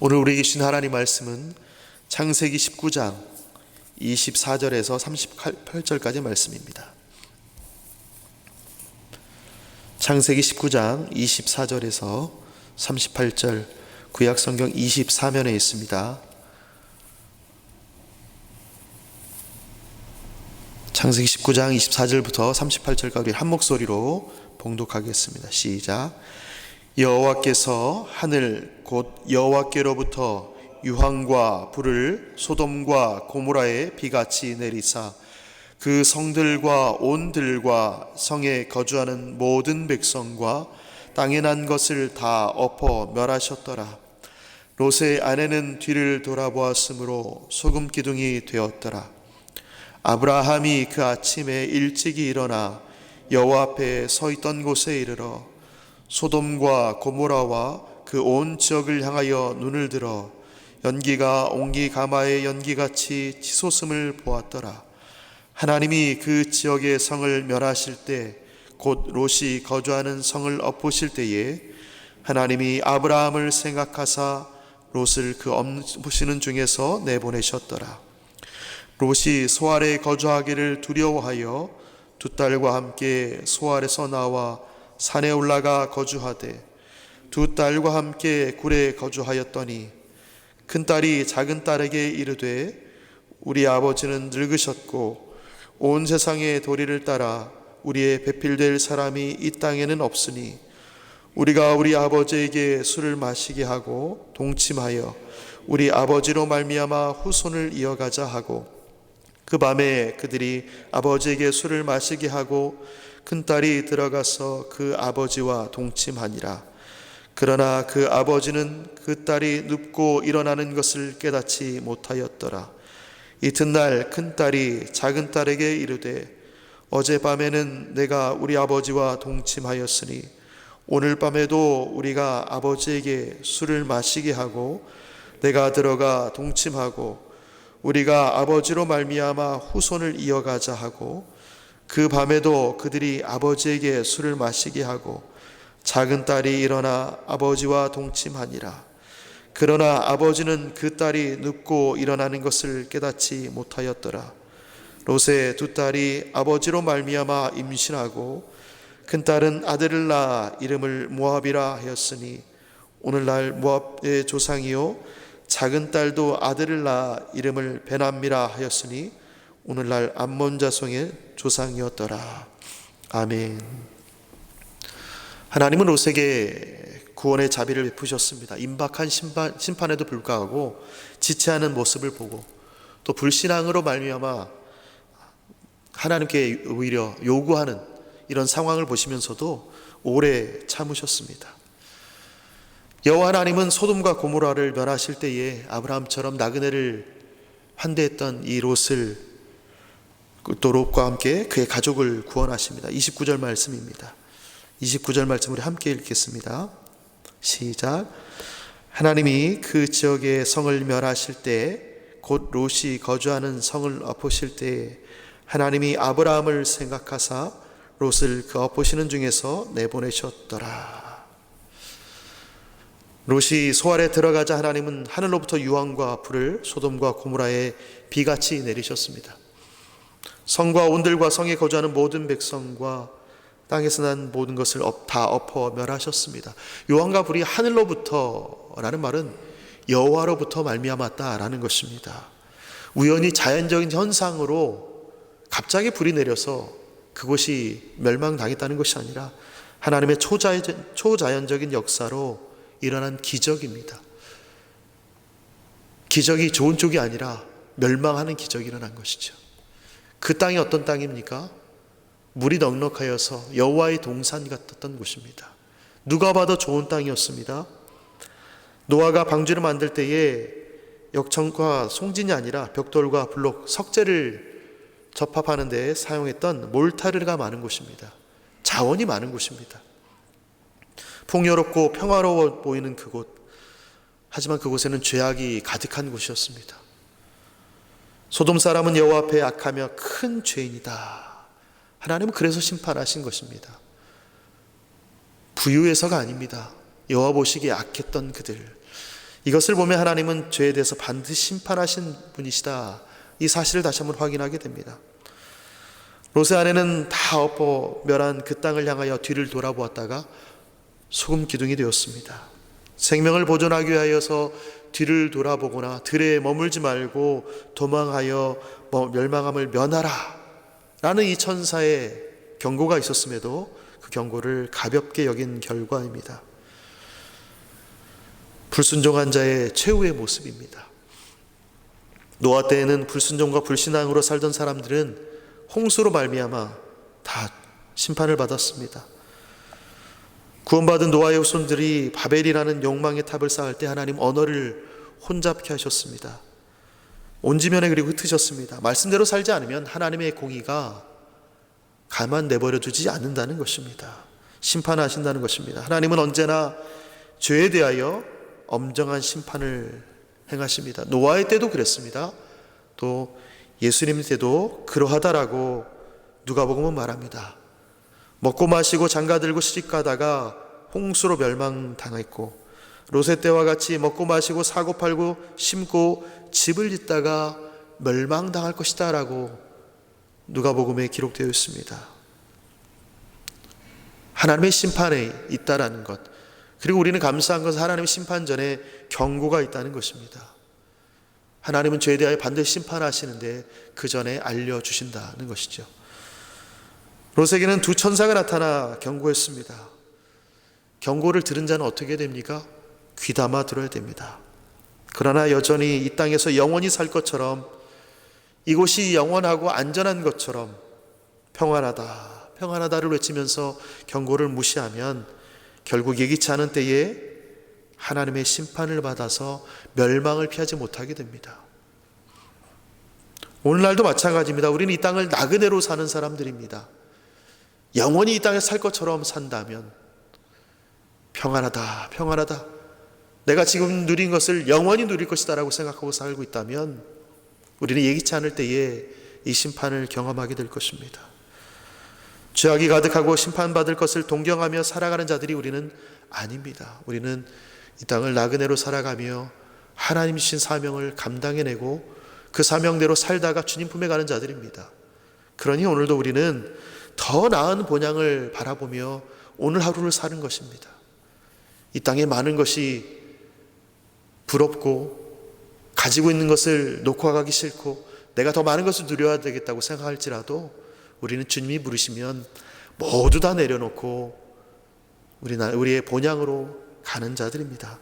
오늘 우리에게 주신 하나님 말씀은 창세기 19장 24절에서 38절까지 말씀입니다. 창세기 19장 24절에서 38절, 구약성경 24면에 있습니다. 창세기 19장 24절부터 38절까지 우리 한 목소리로 봉독하겠습니다. 시작. 여호와께서 하늘 곧 여호와께로부터 유황과 불을 소돔과 고모라에 비같이 내리사 그 성들과 온 들과 성에 거주하는 모든 백성과 땅에 난 것을 다 엎어 멸하셨더라. 롯의 아내는 뒤를 돌아보았으므로 소금 기둥이 되었더라. 아브라함이 그 아침에 일찍이 일어나 여호와 앞에 서 있던 곳에 이르러 소돔과 고모라와 그 온 지역을 향하여 눈을 들어 연기가 옹기 가마의 연기같이 치솟음을 보았더라. 하나님이 그 지역의 성을 멸하실 때 곧 롯이 거주하는 성을 엎으실 때에 하나님이 아브라함을 생각하사 롯을 그 엎으시는 중에서 내보내셨더라. 롯이 소알에 거주하기를 두려워하여 두 딸과 함께 소알에서 나와 산에 올라가 거주하되 두 딸과 함께 굴에 거주하였더니 큰딸이 작은 딸에게 이르되 우리 아버지는 늙으셨고 온 세상의 도리를 따라 우리의 배필될 사람이 이 땅에는 없으니 우리가 우리 아버지에게 술을 마시게 하고 동침하여 우리 아버지로 말미암아 후손을 이어가자 하고 그 밤에 그들이 아버지에게 술을 마시게 하고 큰딸이 들어가서 그 아버지와 동침하니라. 그러나 그 아버지는 그 딸이 눕고 일어나는 것을 깨닫지 못하였더라. 이튿날 큰딸이 작은딸에게 이르되 어젯밤에는 내가 우리 아버지와 동침하였으니 오늘 밤에도 우리가 아버지에게 술을 마시게 하고 내가 들어가 동침하고 우리가 아버지로 말미암아 후손을 이어가자 하고 그 밤에도 그들이 아버지에게 술을 마시게 하고 작은 딸이 일어나 아버지와 동침하니라. 그러나 아버지는 그 딸이 눕고 일어나는 것을 깨닫지 못하였더라. 롯의 두 딸이 아버지로 말미암아 임신하고 큰딸은 아들을 낳아 이름을 모압이라 하였으니 오늘날 모압의 조상이요 작은 딸도 아들을 낳아 이름을 베남미라 하였으니 오늘날 암몬 자손의 조상이었더라. 아멘. 하나님은 롯에게 구원의 자비를 베푸셨습니다. 임박한 심판에도 불구하고 지체하는 모습을 보고 또 불신앙으로 말미암아 하나님께 오히려 요구하는 이런 상황을 보시면서도 오래 참으셨습니다. 여호와 하나님은 소돔과 고모라를 멸하실 때에 아브라함처럼 나그네를 환대했던 이 롯을 또 롯과 함께 그의 가족을 구원하십니다. 29절 말씀입니다. 29절 말씀 우리 함께 읽겠습니다. 시작. 하나님이 그 지역의 성을 멸하실 때 곧 롯이 거주하는 성을 엎으실 때 하나님이 아브라함을 생각하사 롯을 그 엎으시는 중에서 내보내셨더라. 롯이 소알에 들어가자 하나님은 하늘로부터 유황과 불을 소돔과 고모라에 비같이 내리셨습니다. 성과 온들과 성에 거주하는 모든 백성과 땅에서 난 모든 것을 다 엎어 멸하셨습니다. 유황과 불이 하늘로부터라는 말은 여호와로부터 말미암았다라는 것입니다. 우연히 자연적인 현상으로 갑자기 불이 내려서 그곳이 멸망당했다는 것이 아니라 하나님의 초자연적인 역사로 일어난 기적입니다. 기적이 좋은 쪽이 아니라 멸망하는 기적이 일어난 것이죠. 그 땅이 어떤 땅입니까? 물이 넉넉하여서 여호와의 동산 같았던 곳입니다. 누가 봐도 좋은 땅이었습니다. 노아가 방주를 만들 때에 역청과 송진이 아니라 벽돌과 블록, 석재를 접합하는 데 사용했던 몰타르가 많은 곳입니다. 자원이 많은 곳입니다. 풍요롭고 평화로워 보이는 그곳, 하지만 그곳에는 죄악이 가득한 곳이었습니다. 소돔 사람은 여호와 앞에 악하며 큰 죄인이다. 하나님은 그래서 심판하신 것입니다. 부유해서가 아닙니다. 여호와 보시기에 악했던 그들, 이것을 보면 하나님은 죄에 대해서 반드시 심판하신 분이시다, 이 사실을 다시 한번 확인하게 됩니다. 롯의 아내는 다 엎어 멸한 그 땅을 향하여 뒤를 돌아보았다가 소금 기둥이 되었습니다. 생명을 보존하기 위하여서 뒤를 돌아보거나 들에 머물지 말고 도망하여 멸망함을 면하라 라는 이 천사의 경고가 있었음에도 그 경고를 가볍게 여긴 결과입니다. 불순종한 자의 최후의 모습입니다. 노아 때에는 불순종과 불신앙으로 살던 사람들은 홍수로 말미암아 다 심판을 받았습니다. 구원받은 노아의 후손들이 바벨이라는 욕망의 탑을 쌓을 때 하나님 언어를 혼잡케 하셨습니다. 온 지면에 그리고 흩으셨습니다. 말씀대로 살지 않으면 하나님의 공의가 가만 내버려 두지 않는다는 것입니다. 심판하신다는 것입니다. 하나님은 언제나 죄에 대하여 엄정한 심판을 행하십니다. 노아의 때도 그랬습니다. 또 예수님 때도 그러하다라고 누가복음은 말합니다. 먹고 마시고 장가들고 시집가다가 홍수로 멸망당했고, 롯의 때와 같이 먹고 마시고 사고 팔고 심고 집을 짓다가 멸망당할 것이다 라고 누가복음에 기록되어 있습니다. 하나님의 심판에 있다라는 것, 그리고 우리는 감사한 것은 하나님의 심판 전에 경고가 있다는 것입니다. 하나님은 죄에 대하여 반드시 심판하시는데 그 전에 알려주신다는 것이죠. 롯에게는 두 천사가 나타나 경고했습니다. 경고를 들은 자는 어떻게 됩니까? 귀담아 들어야 됩니다. 그러나 여전히 이 땅에서 영원히 살 것처럼, 이곳이 영원하고 안전한 것처럼 평안하다, 평안하다를 외치면서 경고를 무시하면 결국 예기치 않은 때에 하나님의 심판을 받아서 멸망을 피하지 못하게 됩니다. 오늘날도 마찬가지입니다. 우리는 이 땅을 나그네로 사는 사람들입니다. 영원히 이 땅에 살 것처럼 산다면 평안하다, 평안하다, 내가 지금 누린 것을 영원히 누릴 것이다 라고 생각하고 살고 있다면 우리는 예기치 않을 때에 이 심판을 경험하게 될 것입니다. 죄악이 가득하고 심판받을 것을 동경하며 살아가는 자들이 우리는 아닙니다. 우리는 이 땅을 나그네로 살아가며 하나님 주신 사명을 감당해내고 그 사명대로 살다가 주님 품에 가는 자들입니다. 그러니 오늘도 우리는 더 나은 본향을 바라보며 오늘 하루를 사는 것입니다. 이 땅에 많은 것이 부럽고 가지고 있는 것을 놓고 가기 싫고 내가 더 많은 것을 누려야 되겠다고 생각할지라도 우리는 주님이 부르시면 모두 다 내려놓고 우리의 본향으로 가는 자들입니다.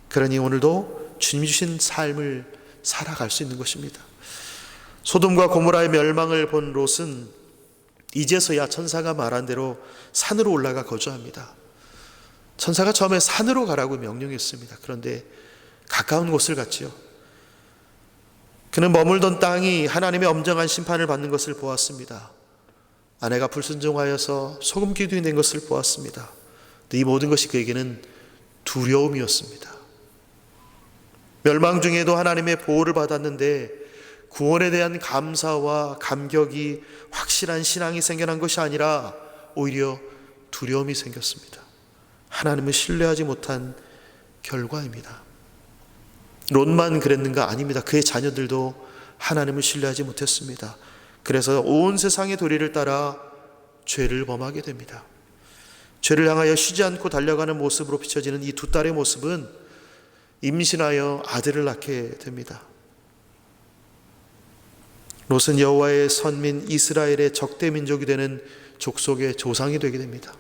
그러니 오늘도 주님이 주신 삶을 살아갈 수 있는 것입니다. 소돔과 고모라의 멸망을 본 롯은 이제서야 천사가 말한 대로 산으로 올라가 거주합니다. 천사가 처음에 산으로 가라고 명령했습니다. 그런데 가까운 곳을 갔지요. 그는 머물던 땅이 하나님의 엄정한 심판을 받는 것을 보았습니다. 아내가 불순종하여서 소금 기둥이 된 것을 보았습니다. 이 모든 것이 그에게는 두려움이었습니다. 멸망 중에도 하나님의 보호를 받았는데 구원에 대한 감사와 감격이 확실한 신앙이 생겨난 것이 아니라 오히려 두려움이 생겼습니다. 하나님을 신뢰하지 못한 결과입니다. 롯만 그랬는가? 아닙니다. 그의 자녀들도 하나님을 신뢰하지 못했습니다. 그래서 온 세상의 도리를 따라 죄를 범하게 됩니다. 죄를 향하여 쉬지 않고 달려가는 모습으로 비춰지는 이 두 딸의 모습은 임신하여 아들을 낳게 됩니다. 롯은 여호와의 선민 이스라엘의 적대 민족이 되는 족속의 조상이 되게 됩니다.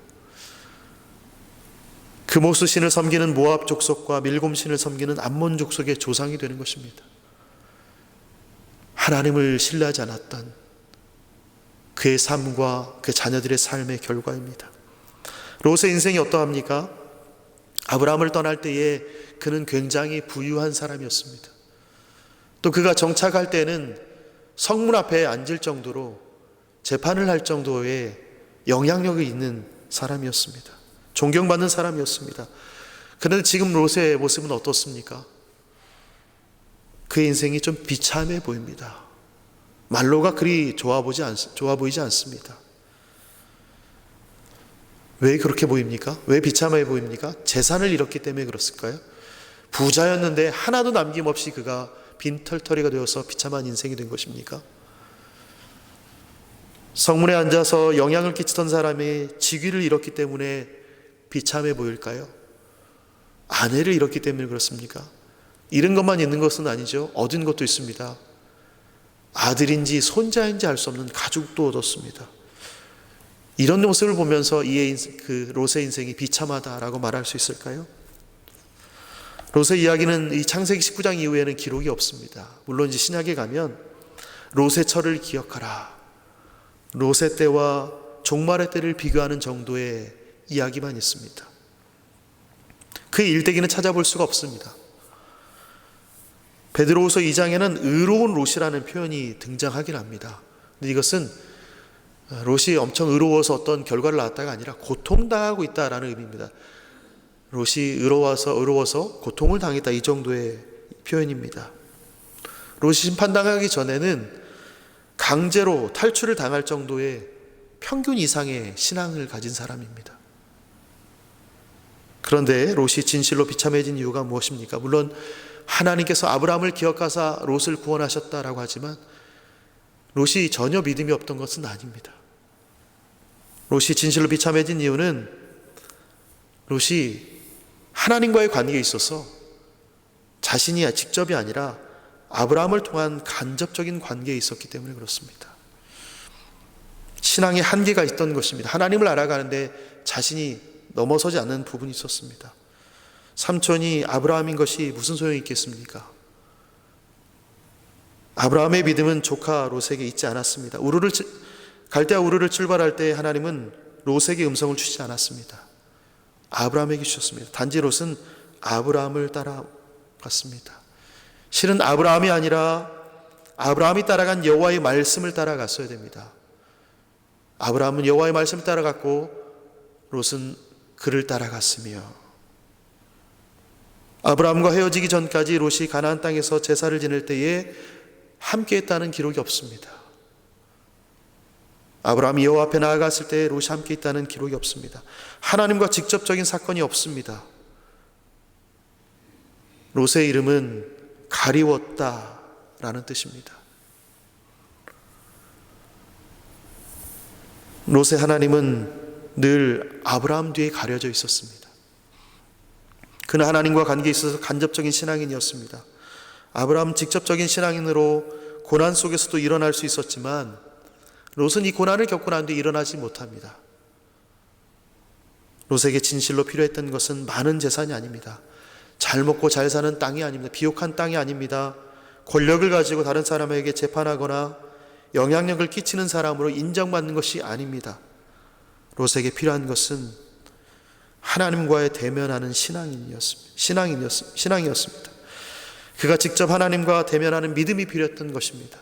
그모스 신을 섬기는 모압 족속과 밀곰 신을 섬기는 암몬 족속의 조상이 되는 것입니다. 하나님을 신뢰하지 않았던 그의 삶과 그 자녀들의 삶의 결과입니다. 롯의 인생이 어떠합니까? 아브라함을 떠날 때에 그는 굉장히 부유한 사람이었습니다. 또 그가 정착할 때는 성문 앞에 앉을 정도로 재판을 할 정도의 영향력이 있는 사람이었습니다. 존경받는 사람이었습니다. 그런데 지금 롯의 모습은 어떻습니까? 그의 인생이 좀 비참해 보입니다. 말로가 그리 좋아 보이지 않습니다. 왜 그렇게 보입니까? 왜 비참해 보입니까? 재산을 잃었기 때문에 그렇을까요? 부자였는데 하나도 남김없이 그가 빈털터리가 되어서 비참한 인생이 된 것입니까? 성문에 앉아서 영향을 끼치던 사람이 직위를 잃었기 때문에 비참해 보일까요? 아내를 잃었기 때문에 그렇습니까? 잃은 것만 있는 것은 아니죠. 얻은 것도 있습니다. 아들인지 손자인지 알 수 없는 가족도 얻었습니다. 이런 모습을 보면서 롯의 인생이 비참하다라고 말할 수 있을까요? 롯의 이야기는 이 창세기 19장 이후에는 기록이 없습니다. 물론 이제 신약에 가면 롯의 철을 기억하라, 롯의 때와 종말의 때를 비교하는 정도의 이야기만 있습니다. 그 일대기는 찾아볼 수가 없습니다. 베드로후서 2장에는 의로운 롯이라는 표현이 등장하긴 합니다. 근데 이것은 롯이 엄청 의로워서 어떤 결과를 낳았다가 아니라 고통당하고 있다라는 의미입니다. 롯이 의로워서 고통을 당했다, 이 정도의 표현입니다. 롯이 심판당하기 전에는 강제로 탈출을 당할 정도의 평균 이상의 신앙을 가진 사람입니다. 그런데 롯이 진실로 비참해진 이유가 무엇입니까? 물론 하나님께서 아브라함을 기억하사 롯을 구원하셨다라고 하지만 롯이 전혀 믿음이 없던 것은 아닙니다. 롯이 진실로 비참해진 이유는 롯이 하나님과의 관계에 있어서 자신이 직접이 아니라 아브라함을 통한 간접적인 관계에 있었기 때문에 그렇습니다. 신앙에 한계가 있던 것입니다. 하나님을 알아가는데 자신이 넘어서지 않는 부분이 있었습니다. 삼촌이 아브라함인 것이 무슨 소용이 있겠습니까? 아브라함의 믿음은 조카 롯에게 있지 않았습니다. 갈대아 우르를 출발할 때 하나님은 롯에게 음성을 주시지 않았습니다. 아브라함에게 주셨습니다. 단지 롯은 아브라함을 따라갔습니다. 실은 아브라함이 아니라 아브라함이 따라간 여호와의 말씀을 따라갔어야 됩니다. 아브라함은 여호와의 말씀을 따라갔고 롯은 그를 따라갔으며, 아브라함과 헤어지기 전까지 롯이 가나안 땅에서 제사를 지낼 때에 함께했다는 기록이 없습니다. 아브라함이 여호와 앞에 나아갔을 때 롯이 함께 있다는 기록이 없습니다. 하나님과 직접적인 사건이 없습니다. 롯의 이름은 가리웠다라는 뜻입니다. 롯의 하나님은 늘 아브라함 뒤에 가려져 있었습니다. 그는 하나님과 관계에 있어서 간접적인 신앙인이었습니다. 아브라함은 직접적인 신앙인으로 고난 속에서도 일어날 수 있었지만 롯은 이 고난을 겪고 난 뒤에 일어나지 못합니다. 롯에게 진실로 필요했던 것은 많은 재산이 아닙니다. 잘 먹고 잘 사는 땅이 아닙니다. 비옥한 땅이 아닙니다. 권력을 가지고 다른 사람에게 재판하거나 영향력을 끼치는 사람으로 인정받는 것이 아닙니다. 롯에게 필요한 것은 하나님과의 대면하는 신앙이었습니다. 그가 직접 하나님과 대면하는 믿음이 필요했던 것입니다.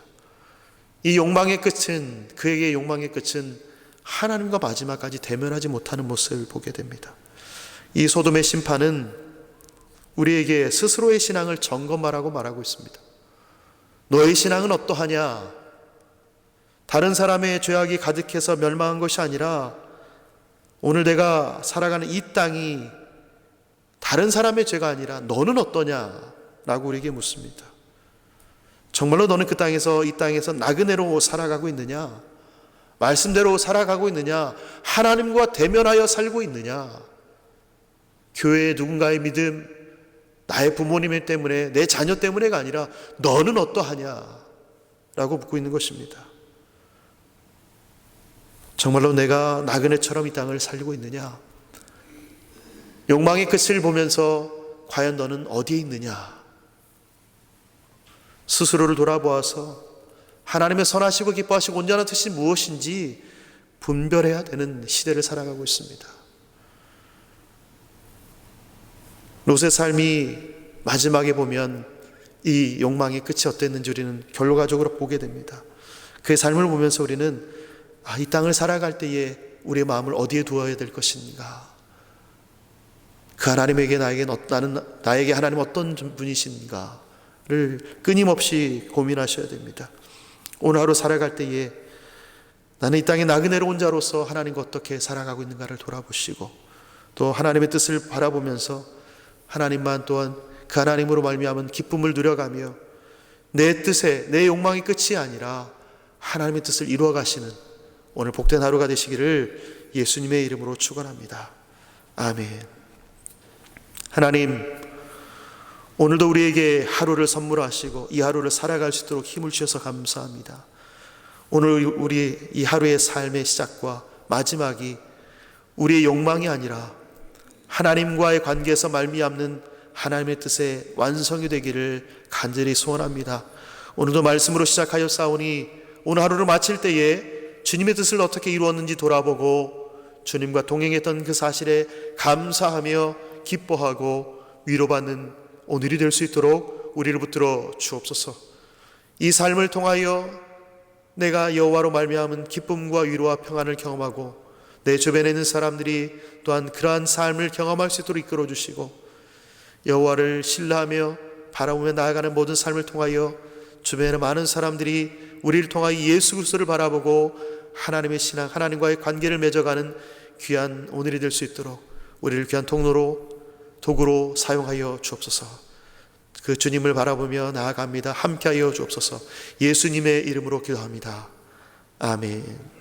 이 욕망의 끝은, 그에게 욕망의 끝은 하나님과 마지막까지 대면하지 못하는 모습을 보게 됩니다. 이 소돔의 심판은 우리에게 스스로의 신앙을 점검하라고 말하고 있습니다. 너의 신앙은 어떠하냐? 다른 사람의 죄악이 가득해서 멸망한 것이 아니라 오늘 내가 살아가는 이 땅이 다른 사람의 죄가 아니라 너는 어떠냐라고 우리에게 묻습니다. 정말로 너는 이 땅에서 나그네로 살아가고 있느냐? 말씀대로 살아가고 있느냐? 하나님과 대면하여 살고 있느냐? 교회의 누군가의 믿음, 나의 부모님 때문에, 내 자녀 때문에가 아니라 너는 어떠하냐? 라고 묻고 있는 것입니다. 정말로 내가 나그네처럼 이 땅을 살고 있느냐? 욕망의 끝을 보면서 과연 너는 어디에 있느냐? 스스로를 돌아보아서 하나님의 선하시고 기뻐하시고 온전한 뜻이 무엇인지 분별해야 되는 시대를 살아가고 있습니다. 롯의 삶이 마지막에 보면 이 욕망의 끝이 어땠는지 우리는 결과적으로 보게 됩니다. 그의 삶을 보면서 우리는 이 땅을 살아갈 때에 우리의 마음을 어디에 두어야 될 것인가? 그 하나님에게 나에게 하나님 어떤 분이신가를 끊임없이 고민하셔야 됩니다. 오늘 하루 살아갈 때에 나는 이 땅에 나그네로 온 자로서 하나님과 어떻게 살아가고 있는가를 돌아보시고 또 하나님의 뜻을 바라보면서 하나님만 또한 그 하나님으로 말미암은 기쁨을 누려가며 내 뜻에 내 욕망이 끝이 아니라 하나님의 뜻을 이루어 가시는 오늘 복된 하루가 되시기를 예수님의 이름으로 축원합니다. 아멘. 하나님, 오늘도 우리에게 하루를 선물하시고 이 하루를 살아갈 수 있도록 힘을 주셔서 감사합니다. 오늘 우리 이 하루의 삶의 시작과 마지막이 우리의 욕망이 아니라 하나님과의 관계에서 말미암는 하나님의 뜻의 완성이 되기를 간절히 소원합니다. 오늘도 말씀으로 시작하여 싸우니 오늘 하루를 마칠 때에 주님의 뜻을 어떻게 이루었는지 돌아보고 주님과 동행했던 그 사실에 감사하며 기뻐하고 위로받는 오늘이 될 수 있도록 우리를 붙들어 주옵소서. 이 삶을 통하여 내가 여호와로 말미암은 기쁨과 위로와 평안을 경험하고 내 주변에 있는 사람들이 또한 그러한 삶을 경험할 수 있도록 이끌어 주시고 여호와를 신뢰하며 바라보며 나아가는 모든 삶을 통하여 주변에 많은 사람들이 우리를 통하여 예수 그리스도를 바라보고 하나님의 신앙, 하나님과의 관계를 맺어가는 귀한 오늘이 될 수 있도록 우리를 귀한 도구로 사용하여 주옵소서. 그 주님을 바라보며 나아갑니다. 함께하여 주옵소서. 예수님의 이름으로 기도합니다. 아멘.